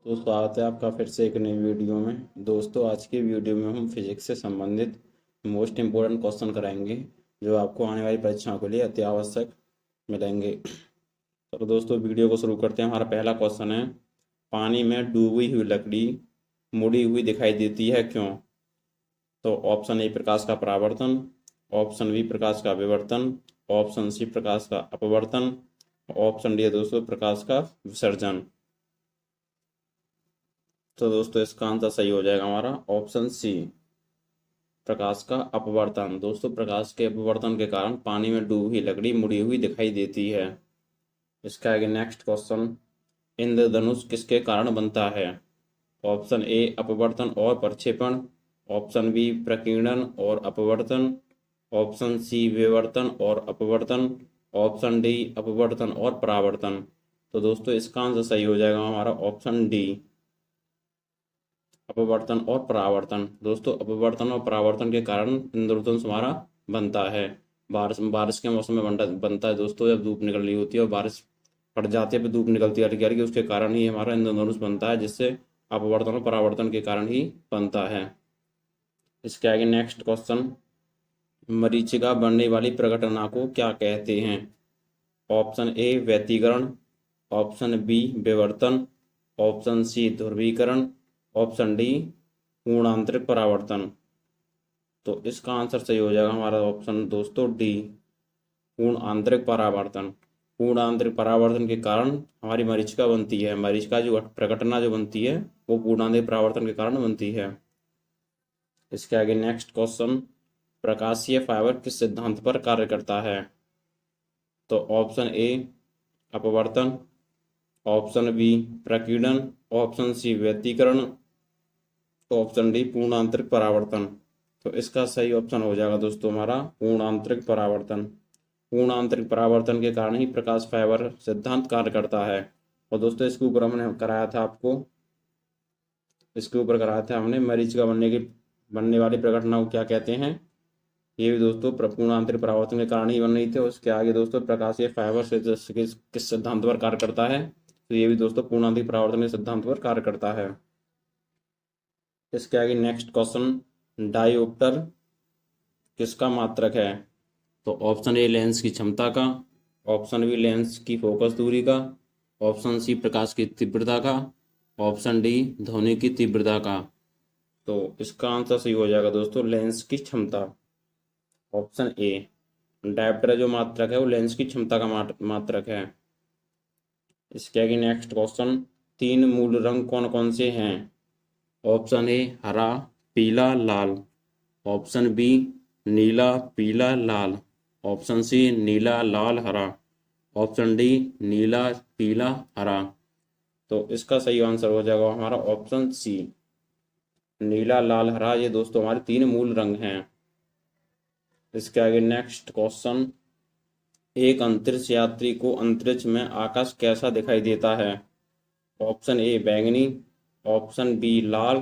तो स्वागत है आपका फिर से एक नई वीडियो में। दोस्तों, आज की वीडियो में हम फिजिक्स से संबंधित मोस्ट इम्पोर्टेंट क्वेश्चन कराएंगे जो आपको आने वाली परीक्षाओं के लिए अति आवश्यक मिलेंगे। तो दोस्तों, वीडियो को शुरू करते हैं। हमारा पहला क्वेश्चन है, पानी में डूबी हुई लकड़ी मुड़ी हुई दिखाई देती है, क्यों? तो ऑप्शन ए प्रकाश का परावर्तन, ऑप्शन बी प्रकाश का विवर्तन, ऑप्शन सी प्रकाश का अपवर्तन, ऑप्शन डी है दोस्तों प्रकाश का विसर्जन। तो दोस्तों, इसका आंसर सही हो जाएगा हमारा ऑप्शन सी प्रकाश का अपवर्तन। दोस्तों, प्रकाश के अपवर्तन के कारण पानी में डूबी लकड़ी मुड़ी हुई दिखाई देती है। इसका आगे नेक्स्ट क्वेश्चन, इंद्रधनुष किसके कारण बनता है? ऑप्शन ए अपवर्तन और प्रक्षेपण, ऑप्शन बी प्रकीर्णन और अपवर्तन, ऑप्शन सी विवर्तन और अपवर्तन, ऑप्शन डी अपवर्तन और परावर्तन। तो दोस्तों, इसका आंसर सही हो जाएगा हमारा ऑप्शन डी अपवर्तन और परावर्तन। दोस्तों, अपवर्तन और परावर्तन के कारण इंद्रधनुष हमारा बनता है। बारिश बारिश के मौसम में बनता है दोस्तों, जब धूप निकल रही होती है और बारिश पड़ जाती है, फिर धूप निकलती है हल्की हल्की, उसके कारण ही हमारा इंद्रधनुष बनता है, जिससे अपवर्तन और परावर्तन के कारण ही बनता है। इसके आगे नेक्स्ट क्वेश्चन, मरीचिका बनने वाली प्रघटना को क्या कहते हैं? ऑप्शन ए व्यतिकरण, ऑप्शन बी विवर्तन, ऑप्शन सी ध्रुवीकरण, ऑप्शन डी पूर्णांतरिक परावर्तन। तो इसका आंसर सही हो जाएगा हमारा ऑप्शन दोस्तों डी पूर्ण आंतरिक परावर्तन। पूर्ण आंतरिक परावर्तन के कारण हमारी मरीचिका बनती है। मरीचिका जो प्रघटना जो बनती है वो पूर्ण आंतरिक परावर्तन के कारण बनती है। इसके आगे नेक्स्ट क्वेश्चन, प्रकाशीय फाइबर किस सिद्धांत पर कार्य करता है? तो ऑप्शन ए अपवर्तन, ऑप्शन बी प्रकीर्णन, ऑप्शन सी व्यतिकरण, ऑप्शन डी पूर्ण आंतरिक परावर्तन। तो इसका सही ऑप्शन हो जाएगा दोस्तों हमारा पूर्ण आंतरिक परावर्तन। पूर्ण आंतरिक परावर्तन के कारण ही प्रकाश फाइबर सिद्धांत कार्य करता है। और दोस्तों, इसके ऊपर हमने कराया था आपको, इसके ऊपर कराया था हमने मरीचिका बनने वाली प्रघटना को क्या कहते हैं। ये भी दोस्तों पूर्ण आंतरिक परावर्तन के कारण ही बन रही थी। उसके आगे दोस्तों प्रकाशीय फाइबर से किस सिद्धांत पर कार्य करता है, तो ये भी दोस्तों पूर्ण आंतरिक परावर्तन के सिद्धांत पर कार्य करता है। इसके आगे नेक्स्ट क्वेश्चन, डायोप्टर किसका मात्रक है? तो ऑप्शन ए लेंस की क्षमता का, ऑप्शन बी लेंस की फोकस दूरी का, ऑप्शन सी प्रकाश की तीव्रता का, ऑप्शन डी ध्वनि की तीव्रता का। तो इसका आंसर सही हो जाएगा दोस्तों लेंस की क्षमता, ऑप्शन ए। डायोप्टर जो मात्रक है वो लेंस की क्षमता का मात्रक है। इसके आगे नेक्स्ट क्वेश्चन, तीन मूल रंग कौन कौन से हैं? ऑप्शन ए हरा पीला लाल, ऑप्शन बी नीला पीला लाल, ऑप्शन सी नीला लाल हरा, ऑप्शन डी नीला पीला हरा। तो इसका सही आंसर हो जाएगा हमारा ऑप्शन सी नीला लाल हरा। ये दोस्तों हमारे तीन मूल रंग हैं। इसके आगे नेक्स्ट क्वेश्चन, एक अंतरिक्ष यात्री को अंतरिक्ष में आकाश कैसा दिखाई देता है? ऑप्शन ए बैंगनी, ऑप्शन बी लाल,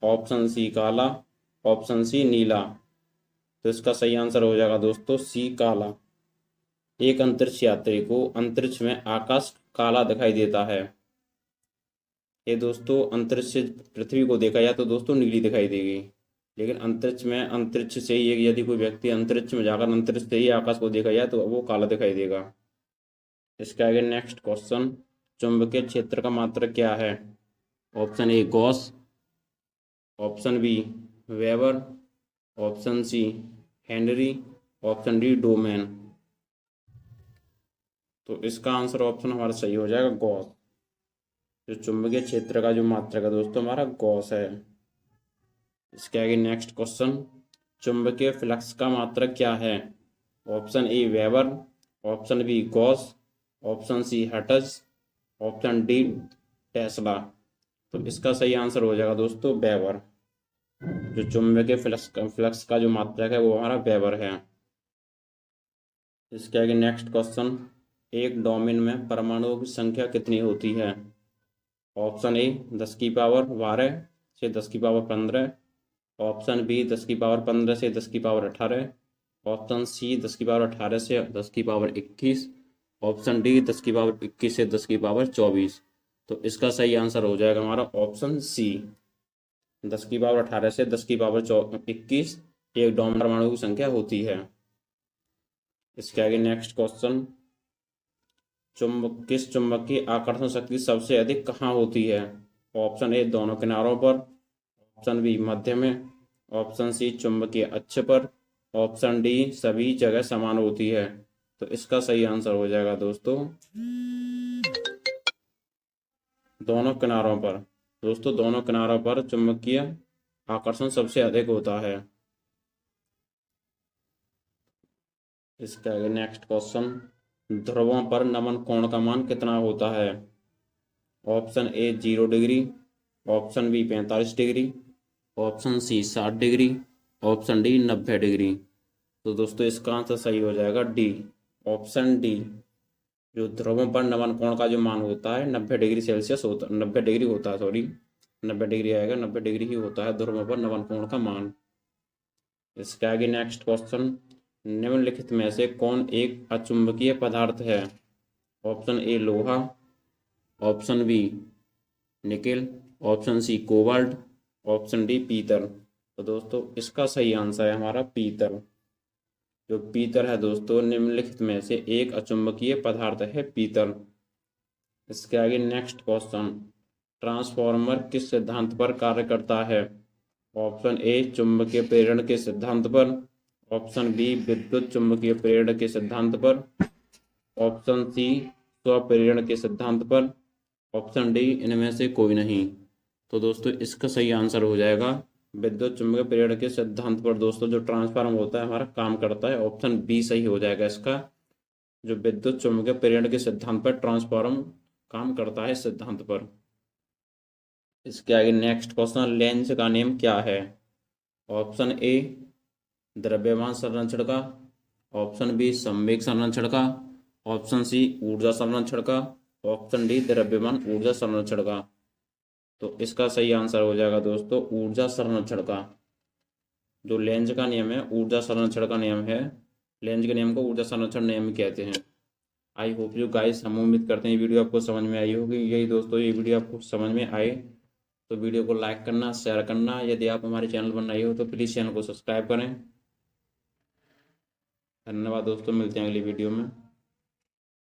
ऑप्शन सी काला, ऑप्शन सी नीला। तो इसका सही आंसर हो जाएगा दोस्तों सी काला। एक अंतरिक्ष यात्री को अंतरिक्ष में आकाश काला दिखाई देता है। ये दोस्तों अंतरिक्ष से पृथ्वी को देखा जाए तो दोस्तों नीली दिखाई देगी, लेकिन अंतरिक्ष से ही यदि कोई व्यक्ति अंतरिक्ष में जाकर अंतरिक्ष से ही आकाश को देखा जाए तो वो काला दिखाई देगा। इसके आगे नेक्स्ट क्वेश्चन, चुंबकीय क्षेत्र का मात्रक क्या है? Option A gauss, option B weber, option C henry, option D domain. तो इसका आंसर ऑप्शन हमारा सही हो जाएगा गॉस। जो चुंबकीय क्षेत्र का जो मात्रक है दोस्तों हमारा गॉस है। इसके आगे नेक्स्ट क्वेश्चन, चुंबकीय फ्लक्स का मात्रक क्या है? Option A weber, option B gauss, option C hertz, option D tesla. तो इसका सही आंसर हो जाएगा दोस्तों वेबर। जो चुंबकीय फ्लक्स का जो मात्रक है वो हमारा वेबर है। इसके आगे नेक्स्ट क्वेश्चन, एक डोमेन में परमाणुओं की संख्या कितनी होती है? ऑप्शन ए 10 की पावर 12 से 10 की पावर 15, ऑप्शन बी 10 की पावर 15 से 10 की पावर 18, ऑप्शन सी 10 की पावर 18 से 10 की पावर 21, ऑप्शन डी 10 की पावर 21 से 10 की पावर 24। तो इसका सही आंसर हो जाएगा हमारा ऑप्शन सी। 10⁻18 से 10⁻21 एक डोनर परमाणु की संख्या होती है। इसके आगे नेक्स्ट क्वेश्चन, किस चुंबक की आकर्षण शक्ति सबसे अधिक कहाँ होती है? ऑप्शन ए दोनों किनारों पर, ऑप्शन बी मध्य में, ऑप्शन सी चुंबकीय अक्ष पर, ऑप्शन डी सभी जगह समान होती है। तो इसका सही आंसर हो जाएगा दोस्तों दोनों किनारों पर। दोस्तों दोनों किनारों पर चुंबकीय आकर्षण सबसे अधिक होता है। इसके आगे नेक्स्ट क्वेश्चन, ध्रुवों पर नमन कोण का मान कितना होता है? Option A 0 degree, option B 45 degree, option C 60 degree, option D 90 degree. तो दोस्तों इसका आंसर सही हो जाएगा डी, ऑप्शन डी। जो ध्रुवों पर नमन कोण का जो मान होता है 90 डिग्री सेल्सियस होता, 90 डिग्री होता है, सॉरी 90 डिग्री आएगा, 90 डिग्री ही होता है ध्रुवों पर नमन कोण का मान। इसके आगे नेक्स्ट क्वेश्चन, निम्नलिखित में से कौन एक अचुंबकीय पदार्थ है? ऑप्शन ए लोहा, option B nickel, option C cobalt, option D पीतल। तो दोस्तों इसका सही आंसर है हमारा पीतल। जो पीतल है दोस्तों निम्नलिखित में से एक अचुंबकीय पदार्थ है पीतल। इसके आगे नेक्स्ट क्वेश्चन, ट्रांसफॉर्मर किस सिद्धांत पर कार्य करता है? ऑप्शन ए चुंबकीय प्रेरण के सिद्धांत पर, ऑप्शन बी विद्युत चुंबकीय प्रेरण के सिद्धांत पर, ऑप्शन सी स्वप्रेरण के सिद्धांत पर, ऑप्शन डी इनमें से कोई नहीं। तो दोस्तों इसका सही आंसर हो जाएगा विद्युत चुंबकीय प्रेरण के सिद्धांत पर दोस्तों जो ट्रांसफार्मर होता है हमारा काम करता है। ऑप्शन बी सही हो जाएगा इसका, जो विद्युत चुंबकीय प्रेरण के सिद्धांत पर ट्रांसफार्मर काम करता है सिद्धांत पर। इसके आगे नेक्स्ट क्वेश्चन, लेंस का नियम क्या है? ऑप्शन ए द्रव्यमान संरक्षण का, ऑप्शन बी संवेग संरक्षण का, ऑप्शन सी ऊर्जा संरक्षण का, ऑप्शन डी द्रव्यमान ऊर्जा संरक्षण का। तो इसका सही आंसर हो जाएगा दोस्तों ऊर्जा संरक्षण का। जो लेंज का नियम है ऊर्जा संरक्षण का नियम है, लेंज के नियम को ऊर्जा संरक्षण नियम कहते हैं। आई होप यू गाइस, हम उम्मीद करते हैं ये वीडियो आपको समझ में आई होगी। यही दोस्तों ये वीडियो आपको समझ में आए तो वीडियो को लाइक करना, शेयर करना। यदि आप हमारे चैनल पर नए हो तो प्लीज़ चैनल को सब्सक्राइब करें। धन्यवाद दोस्तों, मिलते हैं अगली वीडियो में।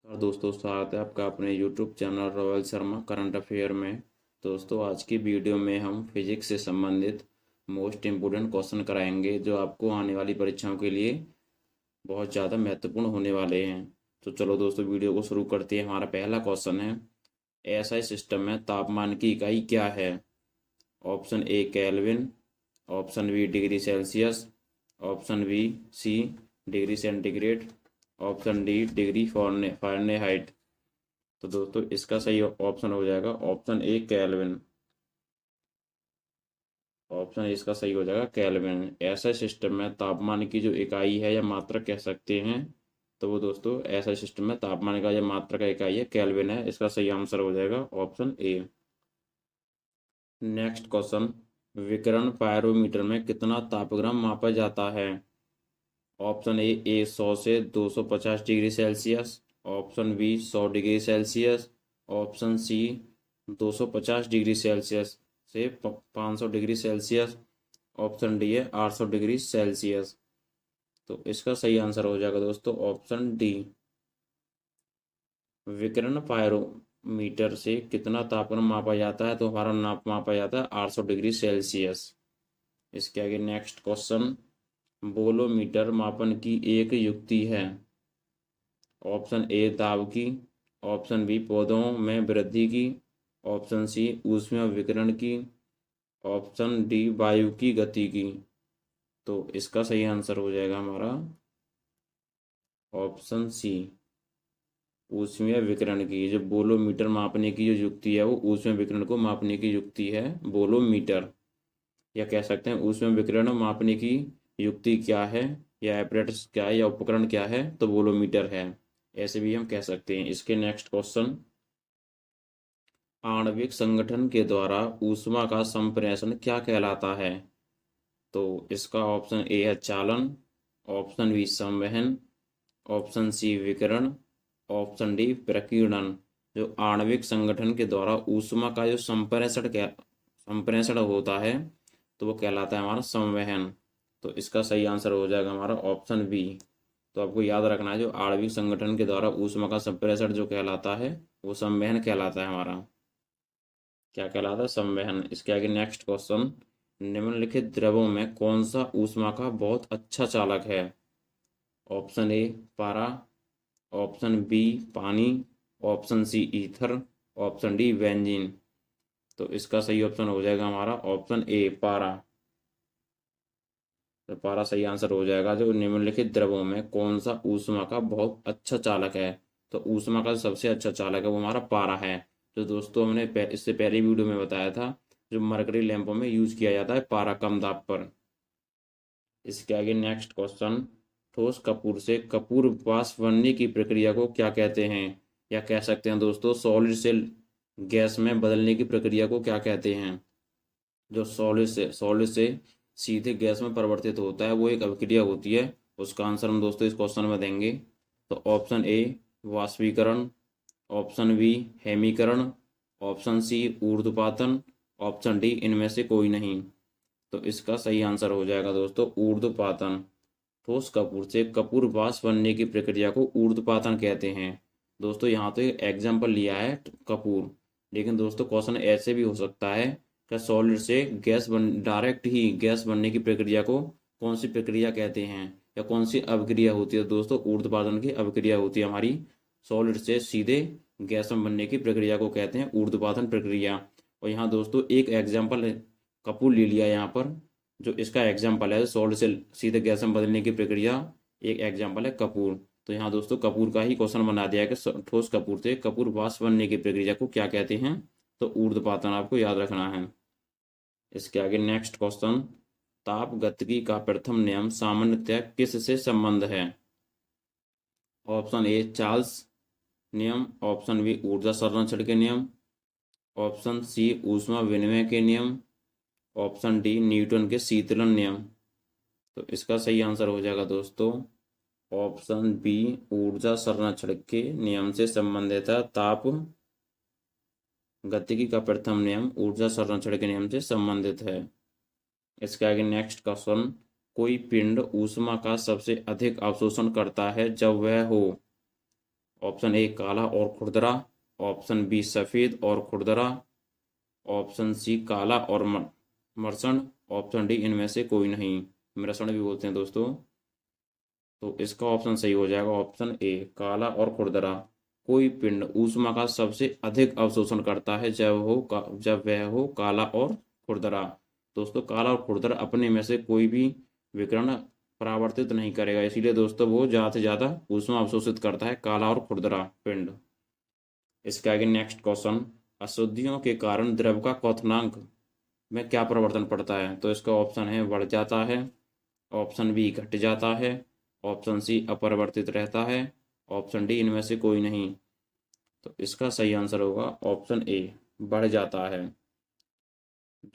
और दोस्तों स्वागत है आपका अपने YouTube channel royal Sharma current affair में। दोस्तों आज की वीडियो में हम फिजिक्स से संबंधित मोस्ट इम्पोर्टेंट क्वेश्चन कराएंगे जो आपको आने वाली परीक्षाओं के लिए बहुत ज़्यादा महत्वपूर्ण होने वाले हैं। तो चलो दोस्तों वीडियो को शुरू करते हैं। हमारा पहला क्वेश्चन है, एसआई सिस्टम में तापमान की इकाई क्या है? Option A kelvin, option B degree Celsius, option B C degree centigrade, option D degree Fahrenheit. तो दोस्तों इसका सही ऑप्शन हो जाएगा ऑप्शन ए केल्विन। ऑप्शन इसका सही हो जाएगा केल्विन। ऐसा सिस्टम में तापमान की जो इकाई है या मात्रक कह सकते हैं तो वो दोस्तों ऐसा सिस्टम में तापमान का या मात्रा का इकाई है केल्विन है। इसका सही आंसर हो जाएगा ऑप्शन ए। नेक्स्ट क्वेश्चन, विकिरण पायरोमीटर में कितना तापक्रम मापा जाता है? ऑप्शन ए 100 से 250 degree Celsius, option B 100 degree Celsius, option C 250 degree Celsius से 500 डिग्री सेल्सियस, ऑप्शन डी है 800 डिग्री सेल्सियस। तो इसका सही आंसर हो जाएगा दोस्तों ऑप्शन डी। विकिरण पायरोमीटर से कितना तापमान मापा जाता है? तो हमारा नाप मापा जाता है 800 डिग्री सेल्सियस। इसके आगे नेक्स्ट क्वेश्चन, बोलोमीटर मापन की एक युक्ति है। ऑप्शन ए दाब की, ऑप्शन बी पौधों में वृद्धि की, ऑप्शन सी ऊष्मीय विकिरण की, ऑप्शन डी वायु की गति की। तो इसका सही आंसर हो जाएगा हमारा ऑप्शन सी ऊष्मीय विकिरण की। जो बोलोमीटर मापने की जो युक्ति है वो ऊष्मीय विकिरण को मापने की युक्ति है बोलोमीटर, या कह सकते हैं ऊष्मीय विकिरण मापने की युक्ति क्या है या एपरेटस क्या है या उपकरण क्या है तो बोलोमीटर है, ऐसे भी हम कह सकते हैं। इसके नेक्स्ट क्वेश्चन, आणविक संगठन के द्वारा ऊष्मा का संप्रेषण क्या कहलाता है? तो इसका ऑप्शन ए है चालन, ऑप्शन बी संवहन, ऑप्शन सी विकिरण, ऑप्शन डी प्रकीर्णन। जो आणविक संगठन के द्वारा ऊष्मा का जो संप्रेषण होता है तो वो कहलाता है हमारा संवहन। तो इसका सही आंसर हो जाएगा हमारा ऑप्शन बी। तो आपको याद रखना है, जो आणविक संगठन के द्वारा ऊष्मा का संप्रेषण जो कहलाता है वो संवहन कहलाता है हमारा। क्या कहलाता है? संवहन। इसके आगे नेक्स्ट क्वेश्चन, निम्नलिखित द्रवों में कौन सा ऊष्मा का बहुत अच्छा चालक है? ऑप्शन ए पारा, ऑप्शन बी पानी, option C ether, option D benzene. तो इसका सही ऑप्शन हो जाएगा हमारा ऑप्शन ए पारा। तो पारा सही आंसर हो जाएगा। जो निम्नलिखित द्रवों में कौन सा ऊष्मा का बहुत अच्छा चालक है? तो ऊष्मा का सबसे अच्छा चालक है वो हमारा पारा है। जो दोस्तों हमने इससे पहले वीडियो में बताया था, जो मरकरी लैंपों में यूज किया जाता है पारा कम दाब पर। इसके आगे नेक्स्ट क्वेश्चन, ठोस कपूर से कपूर वाष्प बनने की प्रक्रिया को क्या कहते हैं? या कह सकते हैं दोस्तों सॉलिड से गैस में बदलने की प्रक्रिया को क्या कहते हैं? जो सॉलिड से सीधे गैस में परिवर्तित होता है वो एक अभिक्रिया होती है। उसका आंसर हम दोस्तों इस क्वेश्चन में देंगे। तो ऑप्शन ए वाष्पीकरण, ऑप्शन बी हेमीकरण, ऑप्शन सी ऊर्ध्वपातन, ऑप्शन डी इनमें से कोई नहीं। तो इसका सही आंसर हो जाएगा दोस्तों ऊर्ध्वपातन। ठोस कपूर से कपूर वाष्प बनने की प्रक्रिया को ऊर्ध्वपातन कहते हैं। दोस्तों यहाँ तो एक एग्जाम्पल लिया है कपूर, लेकिन दोस्तों क्वेश्चन ऐसे भी हो सकता है कि सॉलिड से गैस बन डायरेक्ट ही गैस बनने की प्रक्रिया को कौन सी प्रक्रिया कहते हैं या कौन सी अभिक्रिया होती है? दोस्तों ऊर्ध्वपातन की अभिक्रिया होती है हमारी। सॉलिड से सीधे गैस में बनने की प्रक्रिया को कहते हैं ऊर्ध्वपातन प्रक्रिया। और यहाँ दोस्तों एक एग्जाम्पल कपूर ले लिया यहाँ पर। जो इसका एग्जाम्पल है सॉल्ट से सीधे गैस में बदलने की प्रक्रिया, एक एग्जाम्पल है कपूर। तो यहाँ दोस्तों कपूर का ही क्वेश्चन बना दिया है कि ठोस कपूर से कपूर वाष्प बनने की प्रक्रिया को क्या कहते हैं? तो ऊर्ध्वपातन आपको याद रखना है। इसके आगे नेक्स्ट क्वेश्चन, ताप गतिकी का प्रथम नियम सामान्यतः किससे संबंध है? ऑप्शन ए चार्ल्स नियम, ऑप्शन बी ऊर्जा संरक्षण के नियम, ऑप्शन सी ऊष्मा विनिमय के नियम, ऑप्शन डी न्यूटन के शीतलन नियम। तो इसका सही आंसर हो जाएगा दोस्तों ऑप्शन बी ऊर्जा संरक्षण के नियम से संबंधित है। ताप गतिकी का प्रथम नियम ऊर्जा संरक्षण के नियम से संबंधित है। इसके आगे नेक्स्ट क्वेश्चन, कोई पिंड ऊष्मा का सबसे अधिक अवशोषण करता है जब वह हो? ऑप्शन ए काला और खुरदरा, ऑप्शन बी सफेद और खुरदरा, ऑप्शन सी काला और मर्सण, ऑप्शन डी इनमें से कोई नहीं। मृषण भी बोलते हैं दोस्तों। तो इसका ऑप्शन सही हो जाएगा ऑप्शन ए काला और खुरदरा। कोई पिंड ऊष्मा का सबसे अधिक अवशोषण करता है जब वह हो काला और खुरदरा। दोस्तों काला और खुरदरा अपने में से कोई भी विकिरण परावर्तित नहीं करेगा, इसीलिए दोस्तों वो ज़्यादा से ज़्यादा ऊष्मा अवशोषित करता है काला और खुरदरा पिंड। इसके आगे नेक्स्ट क्वेश्चन, अशुद्धियों के कारण द्रव का क्वथनांक में क्या परिवर्तन पड़ता है? तो इसका ऑप्शन है बढ़ जाता है, ऑप्शन बी घट जाता है, ऑप्शन सी अपरिवर्तित रहता है, ऑप्शन डी इनमें से कोई नहीं। तो इसका सही आंसर होगा ऑप्शन ए बढ़ जाता है।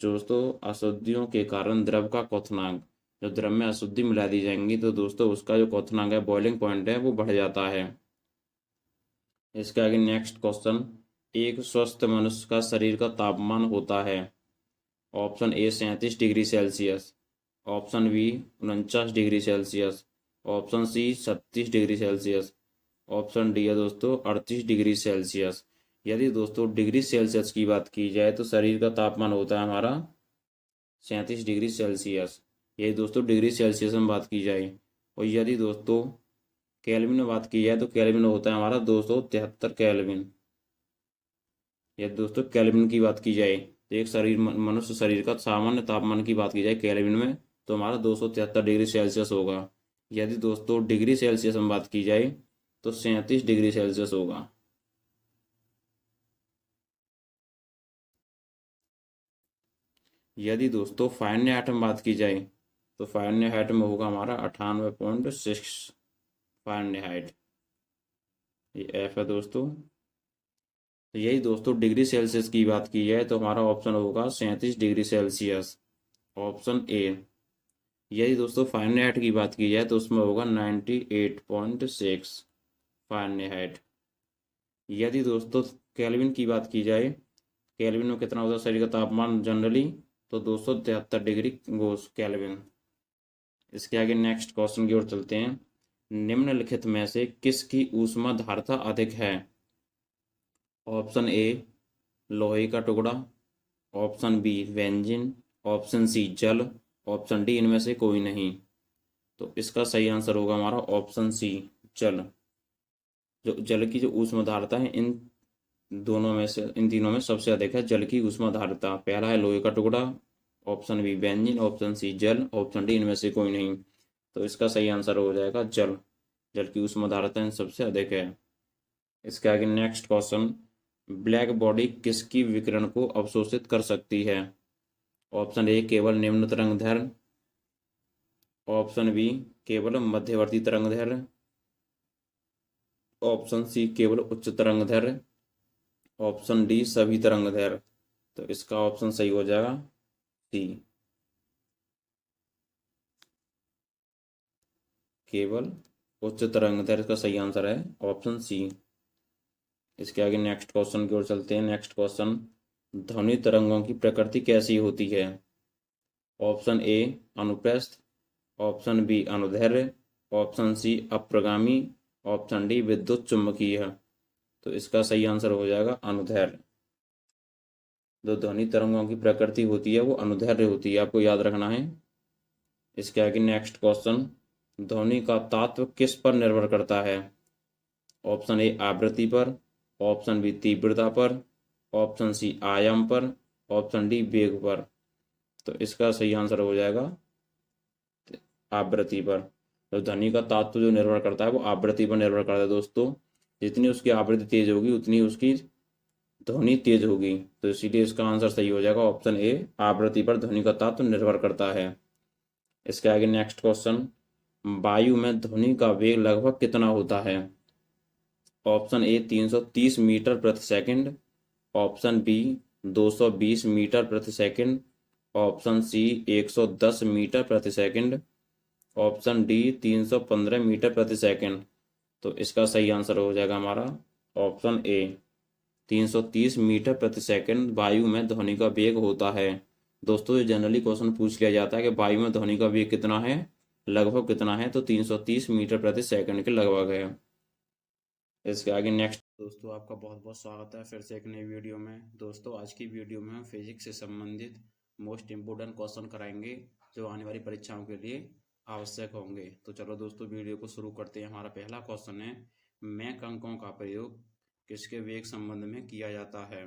दोस्तों अशुद्धियों के कारण द्रव का क्वथनांक, जो द्रव में अशुद्धि मिला दी जाएंगी तो दोस्तों उसका जो क्वथनांक है बॉइलिंग पॉइंट है वो बढ़ जाता है। इसके आगे नेक्स्ट क्वेश्चन, एक स्वस्थ मनुष्य का शरीर का तापमान होता है? Option A 37 degree Celsius, option B 49 degree Celsius, option C 36 degree Celsius, option D है दोस्तों 38 डिग्री सेल्सियस। यदि दोस्तों डिग्री सेल्सियस की बात की जाए तो शरीर का तापमान होता है हमारा 37 डिग्री सेल्सियस। यही दोस्तों डिग्री सेल्सियस में बात की जाए। और यदि दोस्तों केल्विन में बात की जाए तो केल्विन होता है हमारा 273 केल्विन। यदि दोस्तों केल्विन की बात की जाए तो एक मनुष्य शरीर का सामान्य तापमान की बात की जाए केल्विन में तो हमारा 273 डिग्री सेल्सियस होगा। यदि दोस्तों डिग्री सेल्सियस में बात की जाए तो 37 डिग्री सेल्सियस होगा। यदि दोस्तों फ़ारेनहाइट में बात की जाए तो फ़ारेनहाइट में होगा हमारा 98.6 फ़ारेनहाइट। ये एफ है दोस्तों। तो यही दोस्तों डिग्री सेल्सियस की बात की जाए तो हमारा ऑप्शन होगा 37 डिग्री सेल्सियस, ऑप्शन ए। यदि दोस्तों फ़ारेनहाइट की बात की जाए तो उसमें होगा 98.6 फ़ारेनहाइट। यदि दोस्तों केल्विन की बात की जाए, केल्विन में कितना होता है शरीर का तापमान जनरली, तो 273 डिग्री गोस केल्विन। इसके आगे नेक्स्ट क्वेश्चन की ओर चलते हैं। निम्नलिखित में से किसकी ऊष्मा धारता अधिक है? ऑप्शन ए लोहे का टुकड़ा, option B benzene, option C जल, ऑप्शन डी इनमें से कोई नहीं। तो इसका सही आंसर होगा हमारा ऑप्शन सी जल। जो जल की जो ऊष्मा धारता है इन दोनों में से, इन तीनों में सबसे अधिक है जल की ऊष्मा धारता। पहला है लोहे का टुकड़ा, option B benzene, option C जल, ऑप्शन डी इनमें से कोई नहीं। तो इसका सही आंसर हो जाएगा जल। जल की ऊष्मा धारता इन सबसे अधिक है। इसके आगे नेक्स्ट क्वेश्चन, ब्लैक बॉडी किसकी विकिरण को अवशोषित कर सकती है? ऑप्शन ए केवल निम्न तरंगदैर्घ्य, ऑप्शन बी केवल मध्यवर्ती तरंगदैर्घ्य, ऑप्शन सी केवल उच्च तरंगदैर्घ्य, ऑप्शन डी सभी तरंगदैर्घ्य। तो इसका ऑप्शन सही हो जाएगा सी, केवल उच्च तरंगदैर्घ्य का सही आंसर है ऑप्शन सी। इसके आगे नेक्स्ट क्वेश्चन की ओर चलते हैं। नेक्स्ट क्वेश्चन, ध्वनि तरंगों की प्रकृति कैसी होती है? ऑप्शन ए अनुप्रस्थ, ऑप्शन बी अनुदैर्घ्य, ऑप्शन सी अप्रगामी, ऑप्शन डी विद्युत चुम्बकीय। तो इसका सही आंसर हो जाएगा अनुदैर्घ्य। जो ध्वनि तरंगों की प्रकृति होती है वो अनुदैर्घ्य होती है, आपको याद रखना है। इसके आगे नेक्स्ट क्वेश्चन, ध्वनि का तात्व किस पर निर्भर करता है? ऑप्शन ए आवृत्ति पर, ऑप्शन बी तीव्रता पर, ऑप्शन सी आयाम पर, ऑप्शन डी वेग पर। तो इसका सही आंसर हो जाएगा आवृत्ति पर। तो ध्वनि का तात्व जो निर्भर करता है वो आवृत्ति पर निर्भर करता है दोस्तों। जितनी उसकी आवृत्ति तेज होगी उतनी उसकी ध्वनि तेज होगी। तो इसीलिए इसका आंसर सही हो जाएगा ऑप्शन ए, आवृत्ति पर ध्वनि का तात्व निर्भर करता है। इसके आगे नेक्स्ट क्वेश्चन, वायु में ध्वनि का वेग लगभग कितना होता है? ऑप्शन ए 330 मीटर प्रति सेकंड, ऑप्शन बी 220 मीटर प्रति सेकंड, ऑप्शन सी 110 मीटर प्रति सेकंड, ऑप्शन डी 315 मीटर प्रति सेकंड। तो इसका सही आंसर हो जाएगा हमारा ऑप्शन ए, 330 मीटर प्रति सेकंड वायु में ध्वनि का वेग होता है। दोस्तों ये जनरली क्वेश्चन पूछ लिया जाता है कि वायु में ध्वनि का वेग कितना है, लगभग कितना है, तो 330 मीटर प्रति सेकंड के लगभग है। इसके आगे नेक्स्ट, दोस्तों आपका बहुत बहुत स्वागत है फिर से एक नई वीडियो में। दोस्तों आज की वीडियो में हम फिजिक्स से संबंधित मोस्ट इम्पोर्टेंट क्वेश्चन कराएंगे जो आने वाली परीक्षाओं के लिए आवश्यक होंगे। तो चलो दोस्तों वीडियो को शुरू करते हैं। हमारा पहला क्वेश्चन है, मैक अंकों का प्रयोग किसके वेग संबंध में किया जाता है?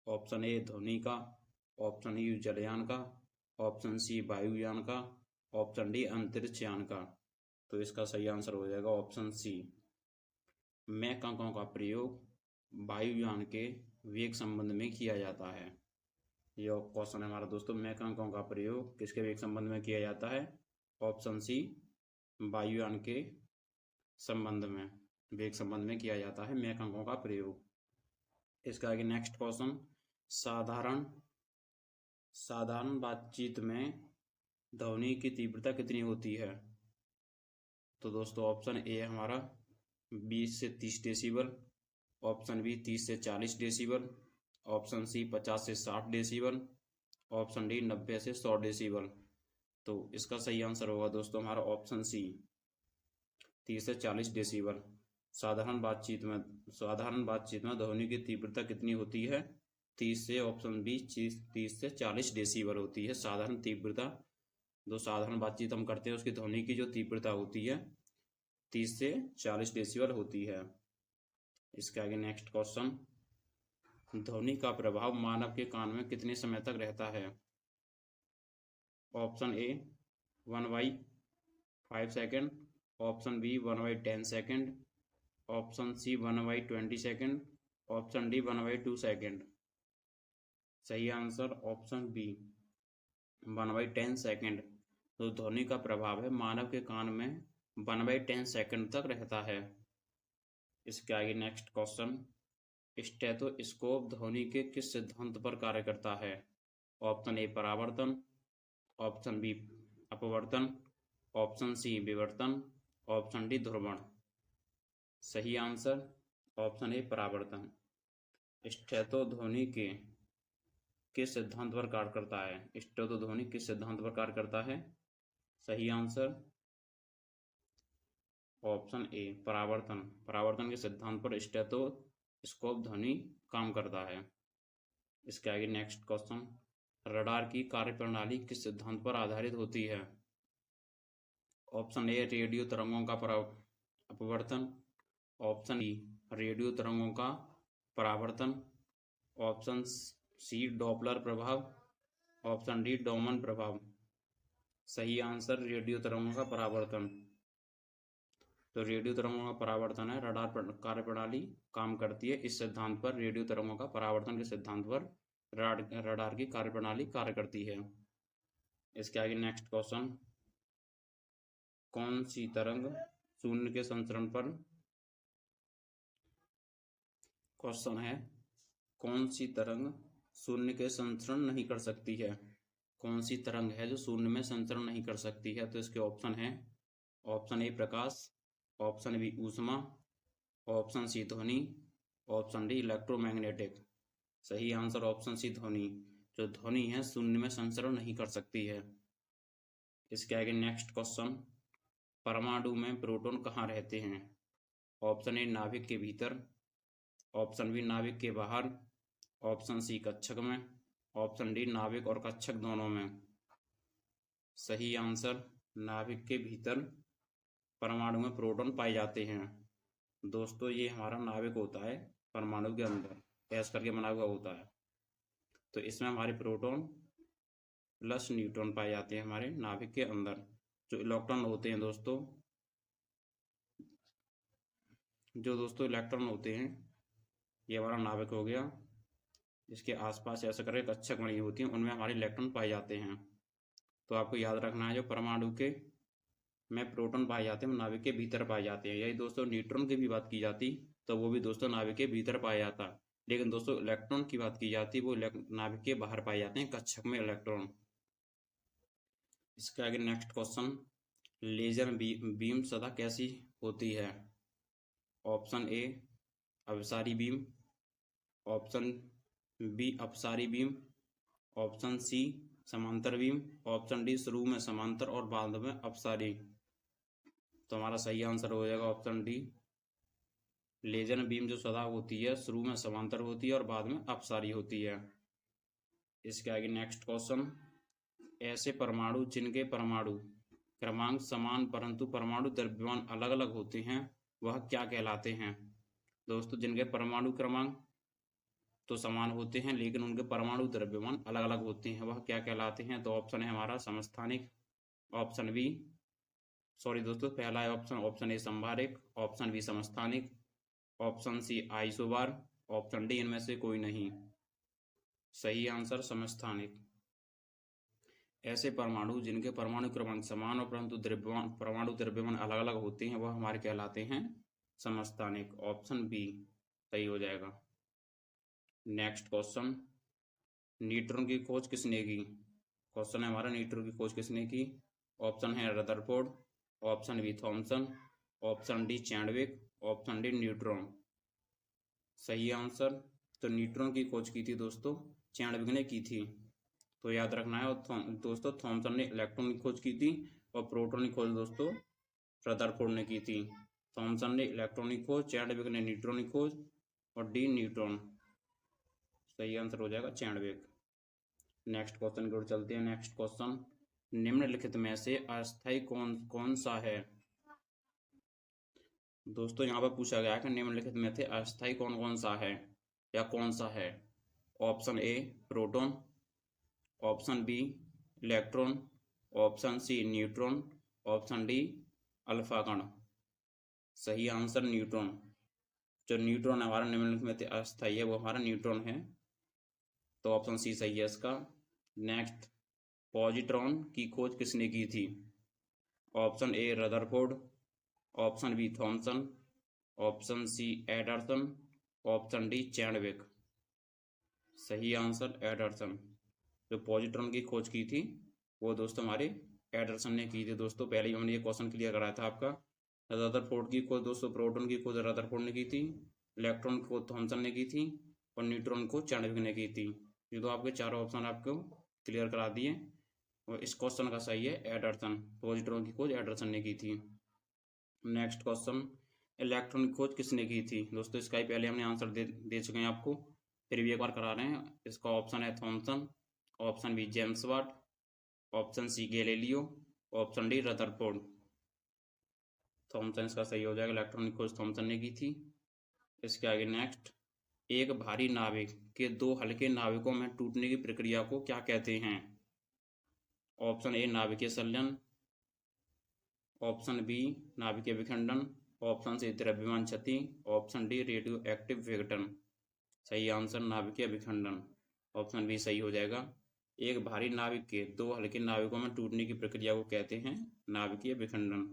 ऑप्शन ए ध्वनि का, ऑप्शन ई जलयान का, ऑप्शन सी वायुयान का, ऑप्शन डी अंतरिक्ष यान का। तो इसका सही आंसर हो जाएगा ऑप्शन सी, मैक अंकों का प्रयोग वायुयान के वेग संबंध में किया जाता है। यह क्वेश्चन है हमारा दोस्तों, मैक अंकों का प्रयोग किसके वेग संबंध में किया जाता है? ऑप्शन सी वायुयान के संबंध में, वेग संबंध में किया जाता है मैक अंकों का प्रयोग। इसका आगे नेक्स्ट क्वेश्चन, साधारण बातचीत में ध्वनि की तीव्रता कितनी होती है? तो दोस्तों ऑप्शन ए हमारा 20 से 30 डेसिबल, ऑप्शन बी 30 से 40 डेसिबल, ऑप्शन सी 50 से 60 डेसिबल, ऑप्शन डी 90 से 100 डेसिबल। तो इसका सही आंसर होगा दोस्तों हमारा ऑप्शन सी, 30 से 40 डेसिबल। साधारण बातचीत में ध्वनि की तीव्रता कितनी होती है? 30 से, ऑप्शन बी 30 से 40 डेसिबल होती है साधारण तीव्रता। जो साधारण बातचीत हम करते हैं उसकी ध्वनि की जो तीव्रता होती है 30 से 40 डेसिबल होती है। इसके आगे नेक्स्ट क्वेश्चन, ध्वनि का प्रभाव मानव के कान में कितने समय तक रहता है? Option A 1/5 second, option B 1/10 second, option C 1/20 second, option D 1/2 second. सही आंसर ऑप्शन बी 1/10 सेकेंड। तो ध्वनि का प्रभाव है मानव के कान में 1/10 सेकेंड तक रहता है। इसके आगे नेक्स्ट क्वेश्चन, स्टेथोस्कोप ध्वनि के किस सिद्धांत पर कार्य करता है? ऑप्शन ए परावर्तन, ऑप्शन बी अपवर्तन, ऑप्शन सी विवर्तन, ऑप्शन डी ध्रुवण। सही आंसर ऑप्शन ए परावर्तन। स्टैटोध्वनि के किस सिद्धांत पर कार्य करता है? स्टैटोध्वनि किस सिद्धांत पर कार्य करता है? सही आंसर ऑप्शन ए परावर्तन। परावर्तन के सिद्धांत पर स्टेथोस्कोप ध्वनि काम करता है। इसके आगे नेक्स्ट क्वेश्चन, रडार की कार्यप्रणाली किस सिद्धांत पर आधारित होती है? ऑप्शन ए रेडियो तरंगों का अपवर्तन, ऑप्शन बी रेडियो तरंगों का परावर्तन, ऑप्शन सी डॉपलर प्रभाव, ऑप्शन डी डोमन प्रभाव। सही आंसर रेडियो तरंगों का परावर्तन। तो रेडियो तरंगों का परावर्तन है, रडार कार्यप्रणाली काम करती है इस सिद्धांत पर, रेडियो तरंगों का परावर्तन के सिद्धांत पर रडार की कार्यप्रणाली कार्य करती है। इसके आगे नेक्स्ट क्वेश्चन, कौन सी तरंग शून्य के संचरण पर, क्वेश्चन है कौन सी तरंग शून्य के संचरण नहीं कर सकती है? कौन सी तरंग है जो शून्य में संचरण नहीं कर सकती है? तो इसके ऑप्शन है, ऑप्शन ए प्रकाश, ऑप्शन बी ऊष्मा, ऑप्शन सी ध्वनि, ऑप्शन डी इलेक्ट्रोमैग्नेटिक। सही आंसर ऑप्शन सी ध्वनि। जो ध्वनि है शून्य में संचरण नहीं कर सकती है। इसके आगे नेक्स्ट क्वेश्चन, परमाणु में प्रोटॉन कहाँ रहते हैं? ऑप्शन ए नाभिक के भीतर, ऑप्शन बी नाभिक के बाहर, ऑप्शन सी कक्षक में, ऑप्शन डी नाभिक और कक्षक दोनों में। सही आंसर नाभिक के भीतर परमाणु में प्रोटॉन पाए जाते हैं। दोस्तों ये हमारा नाभिक होता है परमाणु के अंदर, गैस करके बना हुआ होता है, तो इसमें हमारे प्रोटॉन प्लस न्यूट्रॉन पाए जाते हैं हमारे नाभिक के अंदर। जो इलेक्ट्रॉन होते हैं दोस्तों, इलेक्ट्रॉन होते हैं, ये हमारा नाभिक हो गया, इसके आसपास ऐसा करके कक्षक बनी होती हैं, उनमें हमारे इलेक्ट्रॉन पाए जाते हैं। तो आपको याद रखना है, जो परमाणु के में प्रोटॉन पाए जाते हैं वो नाभिक के भीतर पाए जाते हैं। यही दोस्तों न्यूट्रॉन की भी बात की जाती तो वो भी दोस्तों नाभिक के भीतर पाया जाता, लेकिन दोस्तों इलेक्ट्रॉन की बात की जाती वो नाभिक के बाहर पाए जाते हैं, कक्षक में इलेक्ट्रॉन। इसके आगे नेक्स्ट क्वेश्चन, लेजर बीम सदा कैसी होती है? ऑप्शन ए अभिसारी बीम, ऑप्शन बी अपसारी बीम, ऑप्शन सी समांतर बीम, ऑप्शन डी शुरू में समांतर और बाद में अपसारी। तो हमारा सही आंसर हो जाएगा ऑप्शन डी, लेजर बीम जो सदा होती है शुरू में समांतर होती है और बाद में अपसारी होती है। इसके आगे नेक्स्ट क्वेश्चन, ऐसे परमाणु जिनके परमाणु क्रमांक समान परंतु परमाणु द्रव्यमान अलग अलग होते हैं वह क्या कहलाते हैं? दोस्तों जिनके परमाणु क्रमांक तो समान होते हैं लेकिन उनके परमाणु द्रव्यमान अलग अलग होते हैं वह क्या कहलाते हैं? तो ऑप्शन है हमारा समस्थानिक, ऑप्शन बी सॉरी दोस्तों पहला है ऑप्शन ए संभारिक, ऑप्शन बी समस्थानिक, option C isobar, option D इनमें से कोई नहीं। सही आंसर समस्थानिक। ऐसे परमाणु जिनके परमाणु क्रमांक समान और परंतु परमाणु द्रव्यमान अलग अलग होते हैं वह हमारे कहलाते हैं समस्थानिक। ऑप्शन बी सही हो जाएगा। नेक्स्ट क्वेश्चन, न्यूट्रॉन की खोज किसने की? क्वेश्चन है हमारा, न्यूट्रॉन की खोज किसने की? ऑप्शन है Rutherford, option B Thomson, option D Chadwick, option D neutron. सही आंसर, तो न्यूट्रॉन की खोज की थी दोस्तों चैडविक ने की थी, तो याद रखना है। और दोस्तों थॉमसन ने इलेक्ट्रॉन की खोज की थी और प्रोटॉन की खोज दोस्तों रदरफोर्ड ने की थी। थॉमसन ने इलेक्ट्रॉन की खोज, चैडविक ने न्यूट्रॉन की खोज और डी न्यूट्रॉन। सही आंसर हो जाएगा चैडविक। नेक्स्ट क्वेश्चन की ओर चलते हैं। नेक्स्ट क्वेश्चन, निम्नलिखित में से अस्थायी कौन सा है? दोस्तों यहाँ पर पूछा गया है कि निम्नलिखित में से अस्थायी कौन सा है या कौन सा है? Option A proton, option B electron, option C neutron, option D alpha कण। सही आंसर न्यूट्रॉन। जो न्यूट्रॉन हमारा निम्नलिखित में से अस्थायी है वो हमारा न्यूट्रॉन है, तो ऑप्शन सी सही है इसका। नेक्स्ट, पॉजिट्रॉन की खोज किसने की थी? Option A Rutherford, option B Thomson, option C Anderson, option D Chadwick. सही आंसर एडरसन। जो पॉजिट्रॉन की खोज की थी वो दोस्तों हमारे एडरसन ने की थी। दोस्तों पहले ही हमने ये क्वेश्चन क्लियर कराया था आपका। रदरफोर्ड की खोज दोस्तों प्रोटॉन की खोज रदरफोर्ड ने की थी, इलेक्ट्रॉन की खोज थॉमसन ने की थी और न्यूट्रॉन खोज चाणक्य ने की थी। ये तो आपके चारों ऑप्शन आपको क्लियर करा दिए। और इस क्वेश्चन का सही है एडरसन, पॉजिट्रॉन की खोज एडरसन ने की थी। नेक्स्ट क्वेश्चन, इलेक्ट्रॉन की खोज किसने की थी? दोस्तों इसका ही पहले हमने आंसर दे चुके हैं आपको, फिर भी एक बार करा रहे हैं। इसका ऑप्शन है Thomson, option B James Watt, option C Galileo, option D Rutherford. Thomson इसका सही हो जाएगा, इलेक्ट्रॉन की खोज थॉमसन ने की थी। इसके आगे नेक्स्ट, एक भारी नाविक के दो हल्के नाविकों में टूटने की प्रक्रिया को क्या कहते हैं? ऑप्शन ए नाभिकीय संलयन, ऑप्शन बी नाभिकीय विखंडन, ऑप्शन सी द्रव्यमान क्षति, ऑप्शन डी रेडियो एक्टिव विघटन। सही आंसर नाभिकीय विखंडन, ऑप्शन बी सही हो जाएगा। एक भारी नाविक के दो हल्के नाविकों में टूटने की प्रक्रिया को कहते हैं नाभिकीय विखंडन।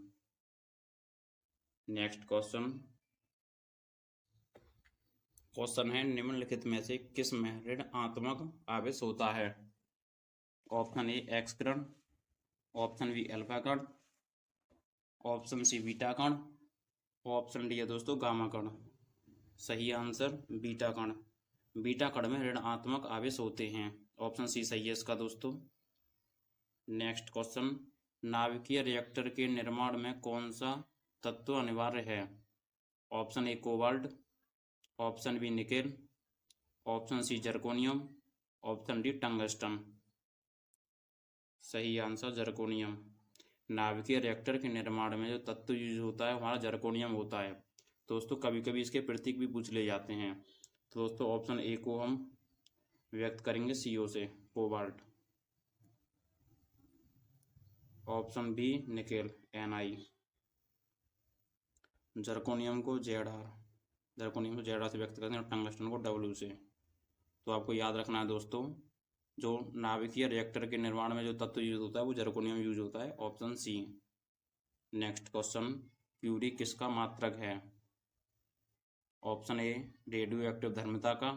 नेक्स्ट क्वेश्चन है, निम्नलिखित में से किस में ऋणात्मक आवेश होता है? ऑप्शन ए एक्स कण, ऑप्शन बी अल्फा कण, ऑप्शन सी बीटा कण, ऑप्शन डी है दोस्तों गामा कण। सही आंसर बीटा कण, बीटा कण में ऋणात्मक आवेश होते हैं, ऑप्शन सी सही है इसका दोस्तों। नेक्स्ट क्वेश्चन, नाभिकीय रिएक्टर के निर्माण में कौन सा तत्व अनिवार्य है? Option A cobalt, option B nickel, option C zirconium, option D tungsten. सही आंसर जर्कोनियम, नाभिकीय रिएक्टर के निर्माण में जो तत्व यूज होता है हमारा जर्कोनियम होता है दोस्तों। कभी कभी इसके प्रतीक भी पूछ ले जाते हैं, तो दोस्तों ऑप्शन ए को हम व्यक्त करेंगे CO से, cobalt. Option B nickel Ni, zirconium को ZR, जर्कोनियम को ZR से व्यक्त करते हैं और टंगस्टन को W से। तो आपको याद रखना है दोस्तों, जो नाभिकीय रिएक्टर के निर्माण में जो तत्व यूज होता है वो जर्कोनियम यूज होता है, option C. Next question, curie किसका मात्रक है? ऑप्शन ए रेडियो एक्टिव धर्मिता का,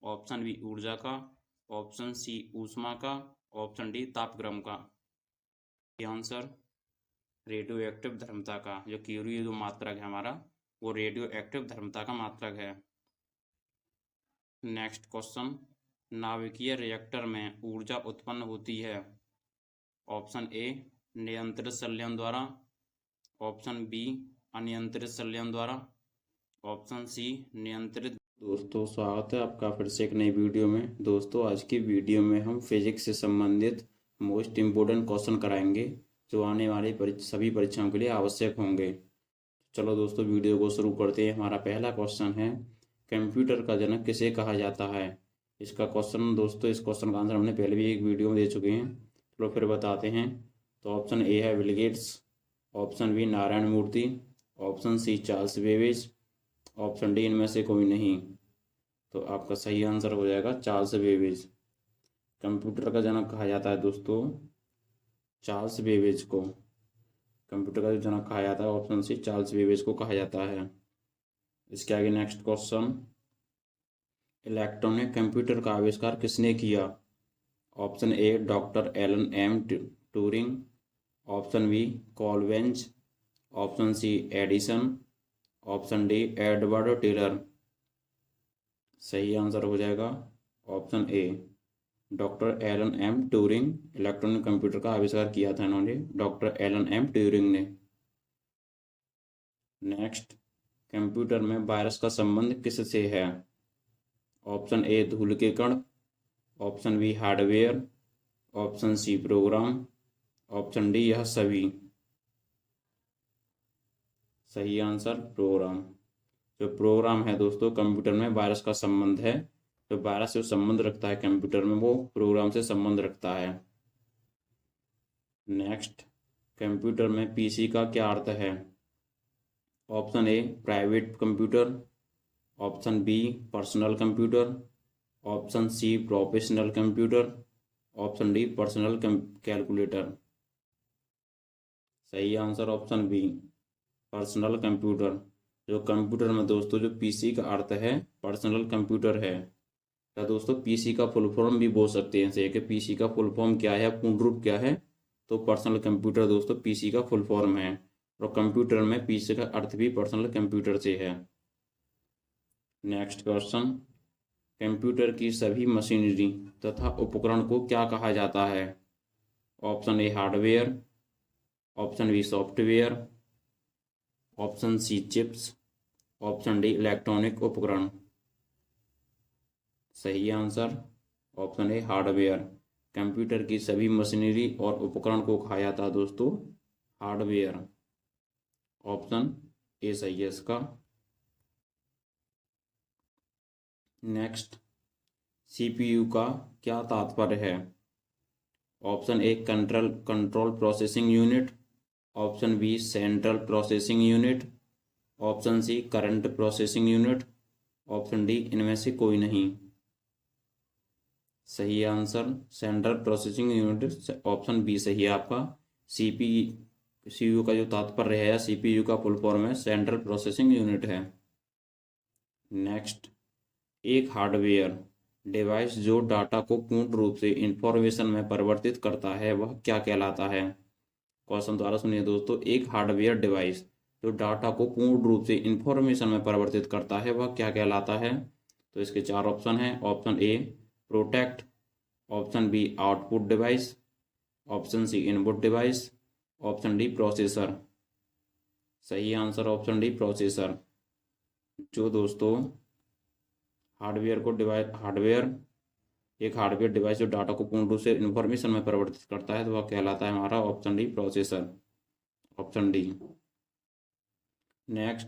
ऑप्शन बी ऊर्जा का, ऑप्शन सी ऊष्मा का, ऑप्शन डी तापक्रम का। आंसर रेडियो एक्टिव धर्मिता का, जो क्यूरी जो मात्रक है हमारा वो रेडियो एक्टिव धर्मिता का मात्रक है। नेक्स्ट क्वेश्चन, नाभिकीय रिएक्टर में ऊर्जा उत्पन्न होती है? ऑप्शन ए नियंत्रित संलयन द्वारा, ऑप्शन बी अनियंत्रित संलयन द्वारा, ऑप्शन सी नियंत्रित। दोस्तों स्वागत है आपका फिर से एक नई वीडियो में। दोस्तों आज की वीडियो में हम फिजिक्स से संबंधित मोस्ट इम्पोर्टेंट क्वेश्चन कराएंगे जो आने वाली सभी परीक्षाओं के लिए आवश्यक होंगे। चलो दोस्तों वीडियो को शुरू करते हैं। हमारा पहला क्वेश्चन है, कंप्यूटर का जनक किसे कहा जाता है? इसका क्वेश्चन दोस्तों, इस क्वेश्चन का आंसर हमने पहले भी एक वीडियो में दे चुके हैं, चलो फिर बताते हैं। तो ऑप्शन ए है Bill Gates, option B Narayana Murthy, option C Charles Babbage, option D इनमें से कोई नहीं। तो आपका सही आंसर हो जाएगा चार्ल्स बेबेज। कंप्यूटर का जनक कहा जाता है दोस्तों चार्ल्स बेबेज को, कंप्यूटर का जो जनक कहा जाता है ऑप्शन सी चार्ल्स बेबेज को कहा जाता है। इसके आगे नेक्स्ट क्वेश्चन, इलेक्ट्रॉनिक कंप्यूटर का आविष्कार किसने किया? Option A doctor Alan M Turing, option B कॉल्वेंज, option C Edison, option D Edward Teller. सही आंसर हो जाएगा option A doctor Alan M Turing, electronic computer का आविष्कार किया था इन्होंने, डॉक्टर एलन एम ट्यूरिंग ने। नेक्स्ट, कंप्यूटर में वायरस का संबंध किससे है? ऑप्शन ए धूल के कण, option B hardware, option C program, option D यह सभी। सही आंसर प्रोग्राम, जो प्रोग्राम है दोस्तों कंप्यूटर में वायरस का संबंध है, जो वायरस से संबंध रखता है कंप्यूटर में वो प्रोग्राम से संबंध रखता है। नेक्स्ट, कंप्यूटर में पीसी का क्या अर्थ है? Option A private computer, option B personal computer, option C professional computer, option D personal calculator. सही answer option B personal computer. जो कंप्यूटर में दोस्तों जो पीसी का अर्थ है पर्सनल कंप्यूटर है। क्या दोस्तों पीसी का फुल फॉर्म भी बोल सकते हैं ऐसे कि पीसी का फुल फॉर्म क्या है, पूर्ण रूप क्या है? तो पर्सनल कंप्यूटर दोस्तों पीसी का फुल फॉर्म है, और कंप्यूटर में पीसी का अर्थ भी पर्सनल कंप्यूटर से है। नेक्स्ट क्वेश्चन, कंप्यूटर की सभी मशीनरी तथा उपकरण को क्या कहा जाता है? Option A hardware, option B software, option C chips, option D electronic उपकरण। सही answer option A hardware. Computer की सभी मशीनरी और उपकरण को कहा जाता है दोस्तों हार्डवेयर। ऑप्शन ए सही है इसका। नेक्स्ट, सीपीयू का क्या तात्पर्य है? Option A control processing unit, option B central processing unit, option C current processing unit, option D इनमें से कोई नहीं। सही answer central processing unit, option B सही है आपका। सीपीयू का जो तात्पर्य है या सीपीयू का फुल फॉर्म है सेंट्रल प्रोसेसिंग यूनिट है। नेक्स्ट, एक हार्डवेयर डिवाइस जो डाटा को पूर्ण रूप से इंफॉर्मेशन में परिवर्तित करता है वह क्या कहलाता है? क्वेश्चन दोबारा सुनिए दोस्तों, एक हार्डवेयर डिवाइस जो डाटा को पूर्ण रूप से इंफॉर्मेशन में परिवर्तित करता है वह क्या कहलाता है? तो इसके चार ऑप्शन हैं। Option A protect, option B output device, option C input device, option D processor. सही आंसर ऑप्शन डी प्रोसेसर। जो दोस्तों एक हार्डवेयर डिवाइस जो डाटा को पूर्ण रूप से इंफॉर्मेशन में परिवर्तित करता है तो वह कहलाता है हमारा option D processor, option D. Next,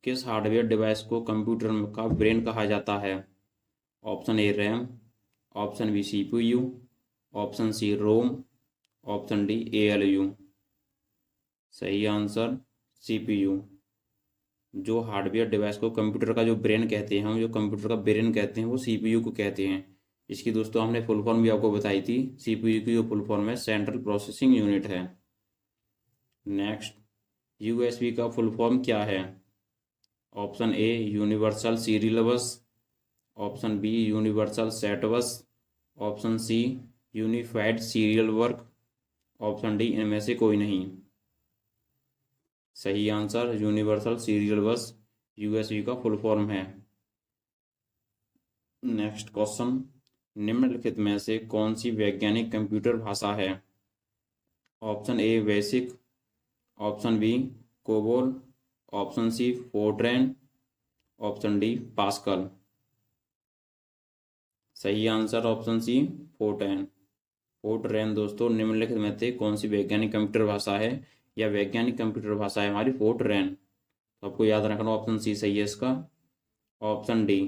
किस हार्डवेयर डिवाइस को कंप्यूटर का ब्रेन कहा जाता है? Option A RAM, option B CPU, option C ROM, option D ALU. सही आंसर सीपीयू। जो हार्डवेयर डिवाइस को कंप्यूटर का जो ब्रेन कहते हैं, हम जो कंप्यूटर का ब्रेन कहते हैं वो सीपीयू को कहते हैं। इसकी दोस्तों हमने फुल फॉर्म भी आपको बताई थी। सीपीयू की जो फुल फॉर्म है सेंट्रल प्रोसेसिंग यूनिट है। नेक्स्ट, यूएसबी का फुल फॉर्म क्या है? Option A universal serial bus, option B universal set bus, option C unified serial work, option D इनमें से कोई नहीं। सही answer universal serial bus USB का फुल फॉर्म है। नेक्स्ट क्वेश्चन, निम्नलिखित में से कौन सी वैज्ञानिक कंप्यूटर भाषा है? Option A BASIC, option B COBOL, option C Fortran, option D Pascal. सही answer option C Fortran. Fortran दोस्तों निम्नलिखित में से कौन सी वैज्ञानिक कंप्यूटर भाषा है या वैज्ञानिक कंप्यूटर भाषा है हमारी फोर्ट्रैन। तो आपको याद रखना ऑप्शन सी सही है इसका। ऑप्शन डी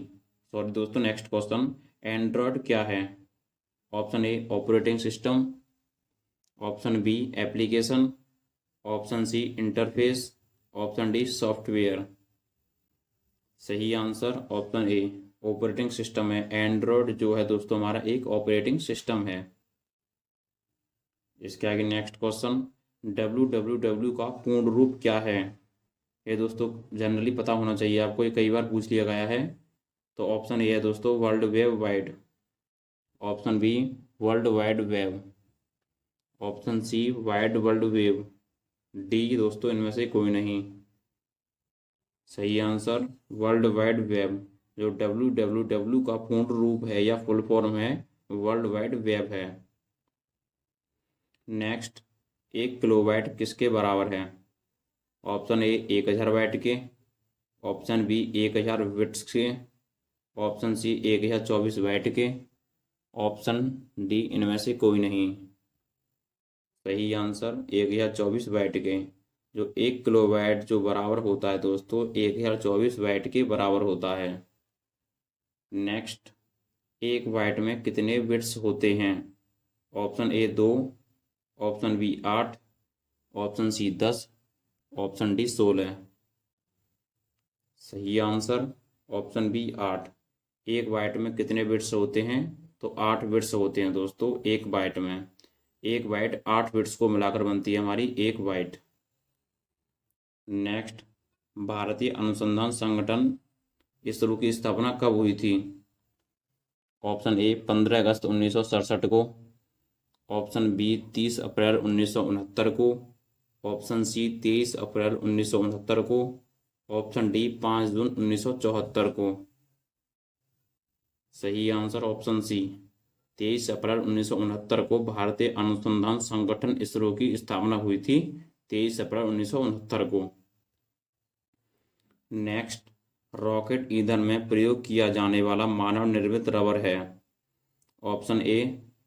सॉरी दोस्तों, नेक्स्ट क्वेश्चन, एंड्रॉयड क्या है? Option A operating system, option B application, option C interface, option D software. सही answer option A operating system है। एंड्रॉयड जो है दोस्तों हमारा एक ऑपरेटिंग सिस्टम है। इसके आगे नेक्स्ट क्वेश्चन, www का पूर्ण रूप क्या है? ये दोस्तों जनरली पता होना चाहिए आपको, ये कई बार पूछ लिया गया है। तो ऑप्शन ए है दोस्तों world web wide, option B world wide web, option C wide world web, D दोस्तों इनमें से कोई नहीं। सही आंसर वर्ल्ड वाइड वेब। जो www का पूर्ण रूप है या फुल फॉर्म है वर्ल्ड वाइड वेब है। नेक्स्ट, 1 किलोबाइट किसके बराबर है? ऑप्शन ए 1000 बाइट के, ऑप्शन बी 1000 बिट्स के, ऑप्शन सी 1024 बाइट के, ऑप्शन डी इनमें से कोई नहीं। सही आंसर 1024 बाइट के। जो 1 किलोबाइट जो बराबर होता है दोस्तों 1024 बाइट के बराबर होता है। नेक्स्ट, 1 बाइट में कितने बिट्स होते हैं? Option A 2, option B 8, option C 10, option D 16। सही आंसर ऑप्शन बी 8। 1 बाइट में कितने बिट्स होते हैं? तो 8 बिट्स होते हैं दोस्तों 1 बाइट में। 1 बाइट 8 बिट्स को मिलाकर बनती है हमारी 1 बाइट। नेक्स्ट, भारतीय अनुसंधान संगठन इसरो की स्थापना कब हुई थी? ऑप्शन ए 15 अगस्त 1967 को, ऑप्शन बी 30 अप्रैल 1969 को, ऑप्शन सी 23 अप्रैल 1969 को, ऑप्शन डी 5 जून 1974 को। सही आंसर ऑप्शन सी। 23 अप्रैल 1969 को भारतीय अनुसंधान संगठन इसरो की स्थापना हुई थी। 23 अप्रैल 1969 को। नेक्स्ट, रॉकेट ईंधन में प्रयोग किया जाने वाला मानव निर्मित रबर है। Option A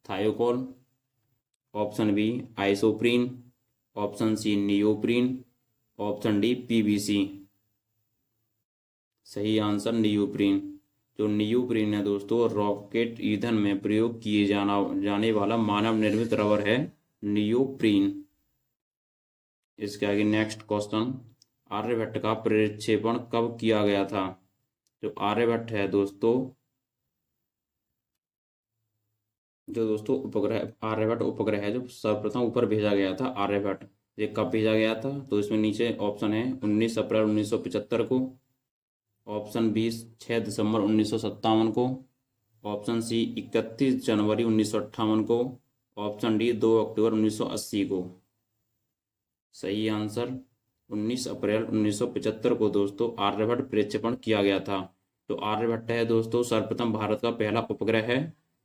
thiokol, option B isoprene, option C neoprene, option D PVC. सही आंसर नियोप्रीन। जो नियोप्रीन है दोस्तों, रॉकेट ईंधन में प्रयोग किए जाने वाला मानव निर्मित रबर है नियोप्रीन। इसके आगे नेक्स्ट क्वेश्चन, आर्यभट्ट का प्रक्षेपण कब किया गया था? जो आर्यभट्ट है दोस्तों, जो दोस्तों उपग्रह आर्यभट्ट उपग्रह है जो सर्वप्रथम ऊपर भेजा गया था आर्यभट्ट, ये कब भेजा गया था? तो इसमें नीचे ऑप्शन है 19 अप्रैल 1975 को, ऑप्शन बी 6 दिसंबर 1957 को, ऑप्शन सी 31 जनवरी 1958 को, ऑप्शन डी 2 अक्टूबर 1980 को। सही आंसर 19 अप्रैल 1975 को दोस्तों आर्यभट्ट प्रक्षेपण किया गया था। तो आर्यभट्ट है दोस्तों सर्वप्रथम भारत का पहला उपग्रह है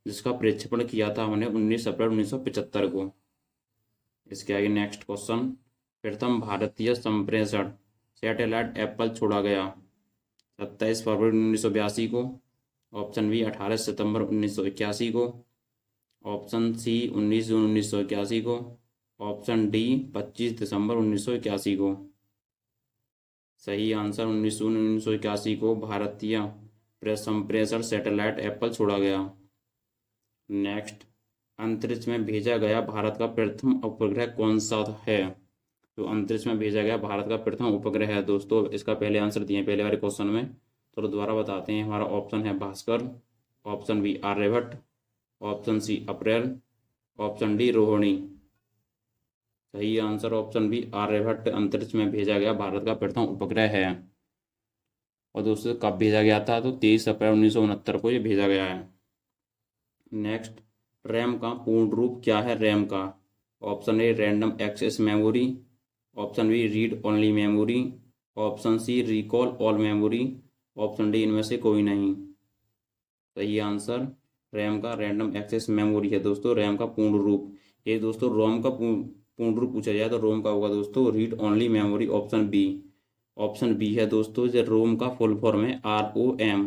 जिसका प्रक्षेपण किया था हमने 19 अप्रैल 1975 को। इसके आगे नेक्स्ट क्वेश्चन, प्रथम भारतीय संप्रेषण सैटेलाइट एप्पल छोड़ा गया 27 फरवरी 1982 को, ऑप्शन बी 18 सितंबर 1981 को, ऑप्शन सी 19 जून 1981 को, ऑप्शन डी 25 दिसंबर 1981 को। सही आंसर 19 जून 1981 को भारतीय संप्रेषण सैटेलाइट एप्पल छोड़ा गया। नेक्स्ट, अंतरिक्ष में भेजा गया भारत का प्रथम उपग्रह कौन सा है? जो अंतरिक्ष में भेजा गया भारत का प्रथम उपग्रह है दोस्तों, इसका पहले आंसर दिए पहले वाले क्वेश्चन में, तो दोबारा बताते हैं। हमारा ऑप्शन है Bhaskar, option B Aryabhata, option C April, option D Rohini. सही आंसर ऑप्शन बी आर्यभट्ट अंतरिक्ष में भेजा गया भारत का प्रथम उपग्रह है। और दोस्तों कब भेजा गया था? तो 23 अप्रैल 1969 को ये भेजा गया है। नेक्स्ट, रैम का पूर्ण रूप क्या है? रैम का option A random access memory, option B read only memory, option C recall all memory, option D इनमें से कोई नहीं। सही आंसर रैम का रैंडम एक्सेस मेमोरी है दोस्तों रैम का पूर्ण रूप। ये दोस्तों रोम का पूर्ण रूप पूछा जाए तो रोम का होगा दोस्तों read only memory, option B. Option B है दोस्तों जो रोम का फुल फॉर्म है ROM,